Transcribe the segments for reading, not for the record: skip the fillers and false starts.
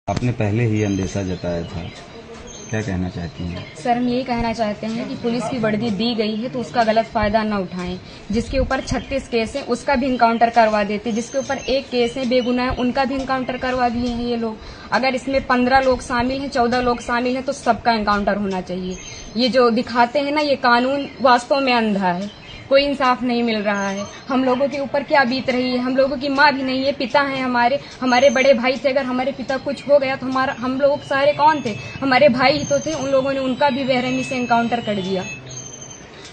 आपने पहले ही अंदेशा जताया था, क्या कहना चाहती हैं? सर, हम यही कहना चाहते हैं कि पुलिस की वर्दी दी गई है तो उसका गलत फायदा न उठाएं। जिसके ऊपर 36 केस है उसका भी इनकाउंटर करवा देते, जिसके ऊपर एक केस है बेगुनाह है उनका भी इनकाउंटर करवा दिए हैं ये लोग। अगर इसमें 15 लोग शामिल हैं, 14 लोग शामिल हैं तो सबका इनकाउंटर होना चाहिए। ये जो दिखाते हैं ना, ये कानून वास्तव में अंधा है, कोई इंसाफ नहीं मिल रहा है। हम लोगों के ऊपर क्या बीत रही है, हम लोगों की माँ भी नहीं है, पिता हैं हमारे बड़े भाई थे। अगर हमारे पिता कुछ हो गया तो हम लोग सारे कौन थे? हमारे भाई ही तो थे। उन लोगों ने उनका भी बेरहमी से इनकाउंटर कर दिया।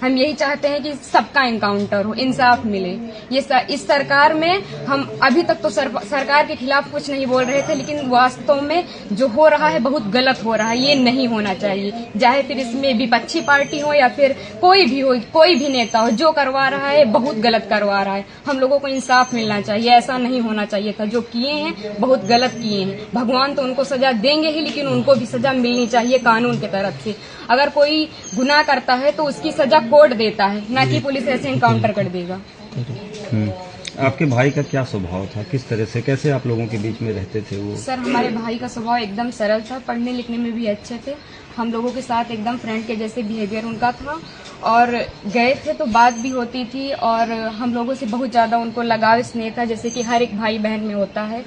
हम यही चाहते हैं कि सबका इनकाउंटर हो, इंसाफ मिले। इस सरकार में हम अभी तक तो सरकार के खिलाफ कुछ नहीं बोल रहे थे, लेकिन वास्तव में जो हो रहा है बहुत गलत हो रहा है। ये नहीं होना चाहिए, चाहे फिर इसमें विपक्षी पार्टी हो या फिर कोई भी नेता हो, जो करवा रहा है बहुत गलत करवा रहा है। हम लोगों को इंसाफ मिलना चाहिए, ऐसा नहीं होना चाहिए था। जो किए हैं बहुत गलत किए हैं। भगवान तो उनको सजा देंगे ही, लेकिन उनको भी सजा मिलनी चाहिए कानून की तरफ से। अगर कोई गुनाह करता है तो उसकी सजा कोर्ट देता है, ना कि पुलिस ऐसे इनकाउंटर कर देगा। आपके भाई का क्या स्वभाव था, किस तरह से, कैसे आप लोगों के बीच में रहते थे वो? सर, हमारे भाई का स्वभाव एकदम सरल था, पढ़ने लिखने में भी अच्छे थे। हम लोगों के साथ एकदम फ्रेंड के जैसे बिहेवियर उनका था, और गए थे तो बात भी होती थी, और हम लोगों से बहुत ज्यादा उनको लगाव स्नेह था, जैसे कि हर एक भाई बहन में होता है।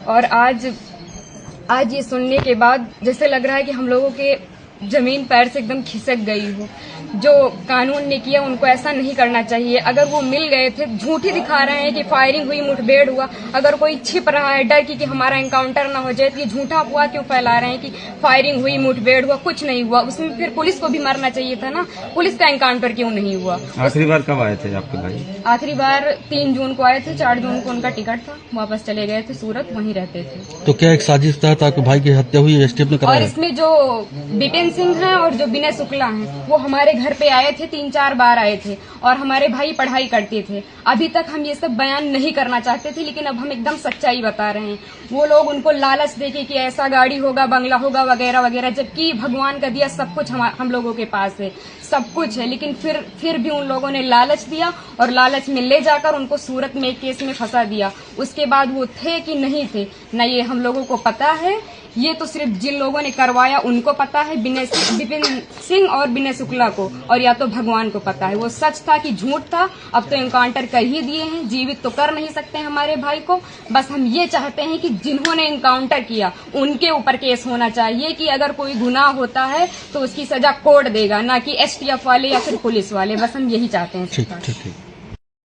और आज ये सुनने के बाद जैसे लग रहा है कि हम लोगों के जमीन पैर से एकदम खिसक गई हो। जो कानून ने किया उनको ऐसा नहीं करना चाहिए। अगर वो मिल गए थे, झूठी दिखा रहे हैं कि फायरिंग हुई, मुठभेड़ हुआ। अगर कोई छिप रहा है डर की कि हमारा एनकाउंटर ना हो जाए, तो ये झूठा अफवाह क्यों फैला रहे हैं कि फायरिंग हुई, मुठभेड़ हुआ? कुछ नहीं हुआ। उसमें फिर पुलिस को भी मरना चाहिए था ना, पुलिस का एनकाउंटर क्यों नहीं हुआ? आखिरी बार कब आए थे आपके भाई? आखिरी बार 3 जून को आए थे, 4 जून को उनका टिकट था, वापस चले गए थे सूरत, वहीं रहते थे। तो क्या एक साजिश तहत आपके भाई की हत्या हुई, एसटीएफ ने कराया? और इसमें जो विपिन सिंह है और जो विनय शुक्ला हैं, वो हमारे घर पे आए थे, 3-4 बार आए थे, और हमारे भाई पढ़ाई करते थे। अभी तक हम ये सब बयान नहीं करना चाहते थे, लेकिन अब हम एकदम सच्चाई बता रहे हैं। वो लोग उनको लालच देके कि ऐसा गाड़ी होगा, बंगला होगा, वगैरह वगैरह, जबकि भगवान का दिया सब कुछ हम लोगों के पास है, सब कुछ है। लेकिन फिर भी उन लोगों ने लालच दिया, और लालच में ले जाकर उनको सूरत में एक केस में फंसा दिया। उसके बाद वो थे कि नहीं थे, न ये हम लोगों को पता है। ये तो सिर्फ जिन लोगों ने करवाया उनको पता है, विपिन सिंह और विनय शुक्ला को, और या तो भगवान को पता है वो सच था कि झूठ था। अब तो एनकाउंटर कर ही दिए हैं, जीवित तो कर नहीं सकते हमारे भाई को। बस हम ये चाहते हैं कि जिन्होंने एनकाउंटर किया उनके ऊपर केस होना चाहिए, कि अगर कोई गुनाह होता है तो उसकी सजा कोर्ट देगा, ना कि एसटीएफ वाले या फिर पुलिस वाले। बस हम यही चाहते हैं। ठीक।